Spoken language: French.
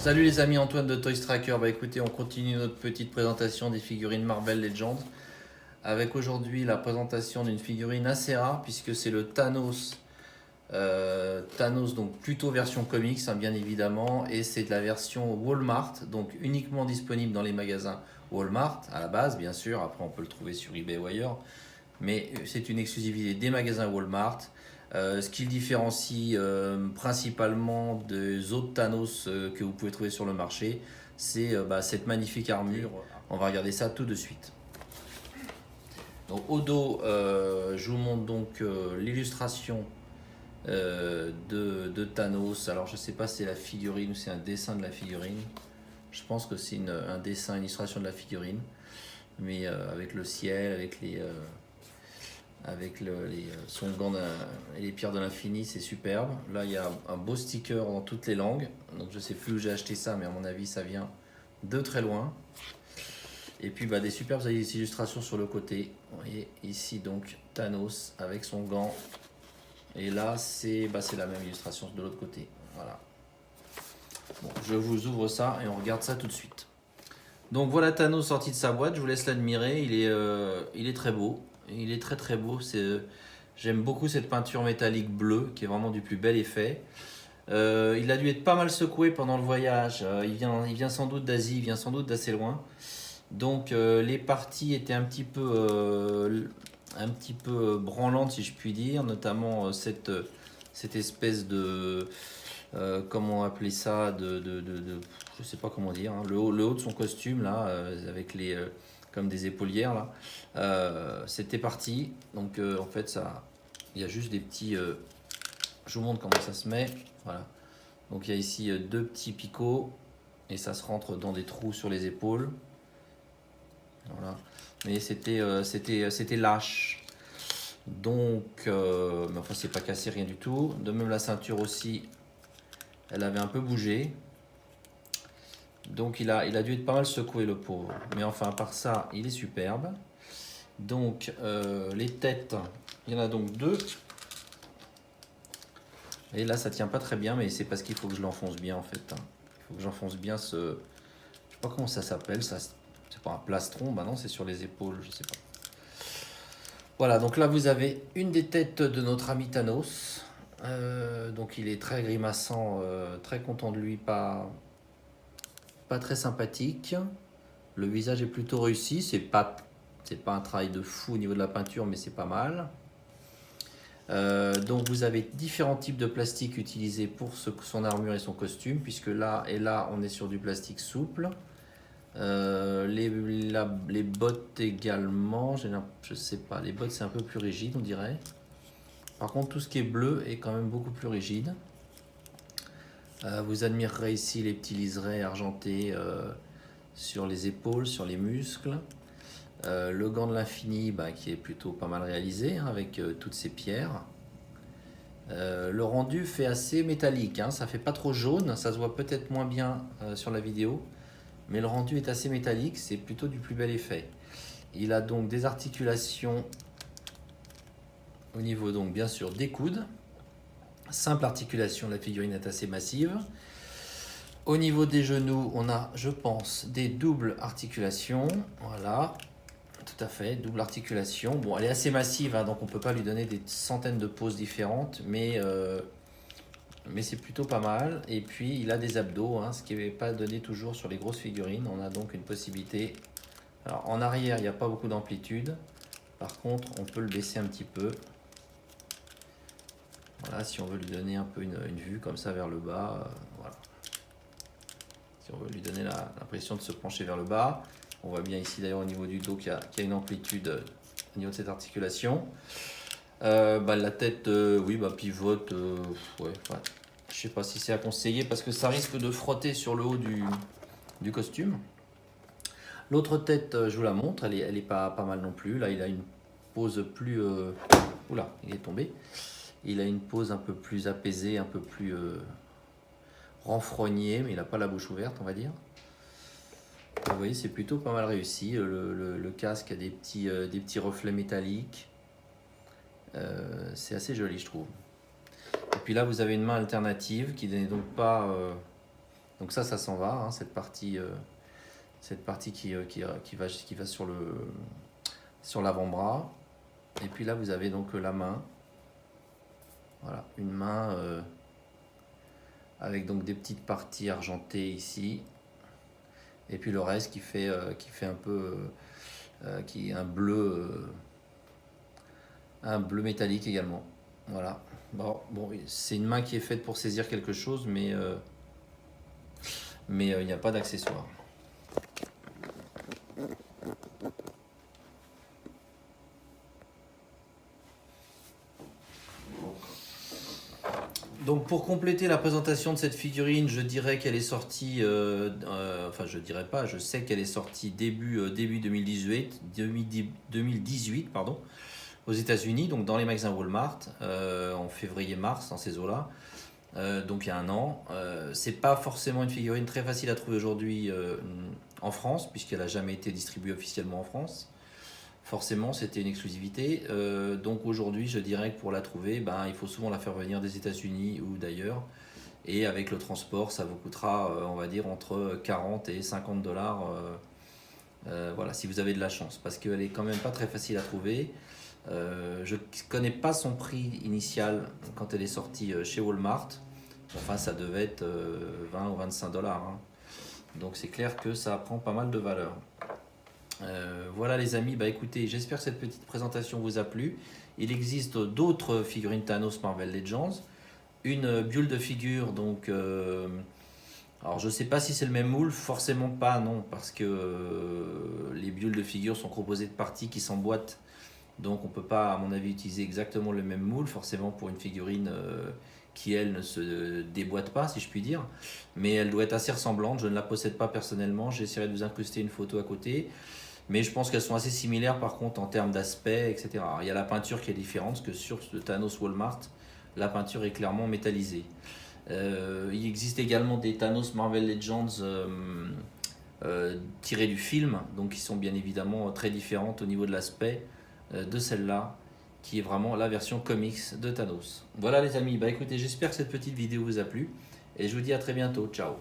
Salut les amis, Antoine de Toy Tracker. Bah écoutez, on continue notre petite présentation des figurines Marvel Legends avec aujourd'hui la présentation d'une figurine assez rare puisque c'est le Thanos. Thanos donc plutôt version comics hein, bien évidemment, et c'est de la version Walmart, donc uniquement disponible dans les magasins Walmart à la base bien sûr. Après on peut le trouver sur eBay ou ailleurs, mais c'est une exclusivité des magasins Walmart. Ce qui le différencie principalement des autres Thanos que vous pouvez trouver sur le marché, c'est cette magnifique armure. On va regarder ça tout de suite. Donc, au dos, je vous montre donc l'illustration de Thanos. Alors je ne sais pas si c'est la figurine ou c'est un dessin de la figurine. Je pense que c'est un dessin, une illustration de la figurine, mais avec le ciel, avec son gant et les pierres de l'infini, c'est superbe. Là, il y a un beau sticker dans toutes les langues. Donc, je sais plus où j'ai acheté ça, mais à mon avis, ça vient de très loin. Et puis, des superbes illustrations sur le côté. Vous voyez ici, donc, Thanos avec son gant. Et là, c'est la même illustration de l'autre côté. Voilà. Bon, je vous ouvre ça et on regarde ça tout de suite. Donc, voilà Thanos sorti de sa boîte. Je vous laisse l'admirer. Il est très beau. Il est très très beau. J'aime beaucoup cette peinture métallique bleue qui est vraiment du plus bel effet. Il a dû être pas mal secoué pendant le voyage. Il vient sans doute d'Asie, il vient sans doute d'assez loin. Donc les parties étaient un petit peu branlantes si je puis dire, notamment cette espèce de comment appeler ça, je sais pas comment dire, hein, le haut de son costume là, avec les comme des épaulières là, c'était parti. Donc en fait ça, il y a juste des petits, je vous montre comment ça se met, voilà. Donc il y a ici deux petits picots et ça se rentre dans des trous sur les épaules, voilà. Mais c'était lâche. Donc, mais enfin c'est pas cassé rien du tout. De même la ceinture aussi, elle avait un peu bougé. Donc il a dû être pas mal secoué le pauvre. Mais enfin à part ça, il est superbe. Donc les têtes, il y en a donc deux. Et là ça tient pas très bien, mais c'est parce qu'il faut que je l'enfonce bien en fait. Il faut que j'enfonce bien ce... Je sais pas comment ça s'appelle, ça c'est pas un plastron, bah non c'est sur les épaules, je sais pas. Voilà, donc là vous avez une des têtes de notre ami Thanos. Donc il est très grimaçant, très content de lui, pas très sympathique. Le visage est plutôt réussi, c'est pas un travail de fou au niveau de la peinture, mais c'est pas mal. Donc vous avez différents types de plastique utilisés pour son armure et son costume, puisque là on est sur du plastique souple. Les bottes également, je sais pas, les bottes c'est un peu plus rigide on dirait. Par contre tout ce qui est bleu est quand même beaucoup plus rigide. Vous admirerez ici les petits liserés argentés sur les épaules, sur les muscles. Le gant de l'infini qui est plutôt pas mal réalisé hein, avec toutes ces pierres. Le rendu fait assez métallique, hein, ça fait pas trop jaune, ça se voit peut-être moins bien sur la vidéo, mais le rendu est assez métallique, c'est plutôt du plus bel effet. Il a donc des articulations au niveau donc bien sûr des coudes. Simple articulation, la figurine est assez massive. Au niveau des genoux, on a, je pense, des doubles articulations. Voilà, tout à fait, double articulation. Bon, elle est assez massive, hein, donc on ne peut pas lui donner des centaines de poses différentes, mais c'est plutôt pas mal. Et puis, il a des abdos, hein, ce qui n'est pas donné toujours sur les grosses figurines. On a donc une possibilité. Alors, en arrière, il n'y a pas beaucoup d'amplitude. Par contre, on peut le baisser un petit peu. Voilà, si on veut lui donner un peu une vue comme ça vers le bas, voilà. Si on veut lui donner l'impression de se pencher vers le bas, on voit bien ici d'ailleurs au niveau du dos qu'il y a une amplitude au niveau de cette articulation. La tête, oui, pivote, ouais. Je sais pas si c'est à conseiller parce que ça risque de frotter sur le haut du costume. L'autre tête, je vous la montre, elle est pas mal non plus. Là, il a une pose plus... Oula, il est tombé. Il a une pose un peu plus apaisée, un peu plus renfrognée, mais il n'a pas la bouche ouverte, on va dire. Vous voyez, c'est plutôt pas mal réussi. Le casque a des petits reflets métalliques. C'est assez joli, je trouve. Et puis là, vous avez une main alternative qui n'est donc pas Donc ça s'en va, hein, cette partie qui va sur l'avant-bras. Et puis là, vous avez donc la main. Voilà, une main avec donc des petites parties argentées ici. Et puis le reste qui fait un peu qui est un bleu métallique également. Voilà. Bon, c'est une main qui est faite pour saisir quelque chose, mais il n'y a pas d'accessoire. Donc pour compléter la présentation de cette figurine, je dirais qu'elle est sortie, enfin je dirais pas, je sais qu'elle est sortie début 2018 pardon, aux États-Unis, donc dans les magasins Walmart, en février-mars, dans ces eaux-là. Donc il y a un an. C'est pas forcément une figurine très facile à trouver aujourd'hui en France, puisqu'elle n'a jamais été distribuée officiellement en France. Forcément, c'était une exclusivité. Donc aujourd'hui, je dirais que pour la trouver, il faut souvent la faire venir des États-Unis ou d'ailleurs. Et avec le transport, ça vous coûtera, on va dire, entre 40 et 50 dollars. Voilà, si vous avez de la chance, parce qu'elle est quand même pas très facile à trouver. Je ne connais pas son prix initial quand elle est sortie chez Walmart. Enfin, ça devait être 20 ou 25 dollars. Hein. Donc c'est clair que ça prend pas mal de valeur. Voilà les amis, écoutez, j'espère que cette petite présentation vous a plu. Il existe d'autres figurines Thanos Marvel Legends. Une bulle de figure, donc alors je sais pas si c'est le même moule, forcément pas, non, parce que les bulles de figure sont composées de parties qui s'emboîtent. Donc on peut pas, à mon avis, utiliser exactement le même moule, forcément pour une figurine qui, elle, ne se déboîte pas, si je puis dire. Mais elle doit être assez ressemblante, je ne la possède pas personnellement, j'essaierai de vous incruster une photo à côté. Mais je pense qu'elles sont assez similaires par contre en termes d'aspect, etc. Alors, il y a la peinture qui est différente, parce que sur le Thanos Walmart, la peinture est clairement métallisée. Il existe également des Thanos Marvel Legends tirés du film, donc qui sont bien évidemment très différentes au niveau de l'aspect de celle-là, qui est vraiment la version comics de Thanos. Voilà les amis, écoutez, j'espère que cette petite vidéo vous a plu, et je vous dis à très bientôt, ciao.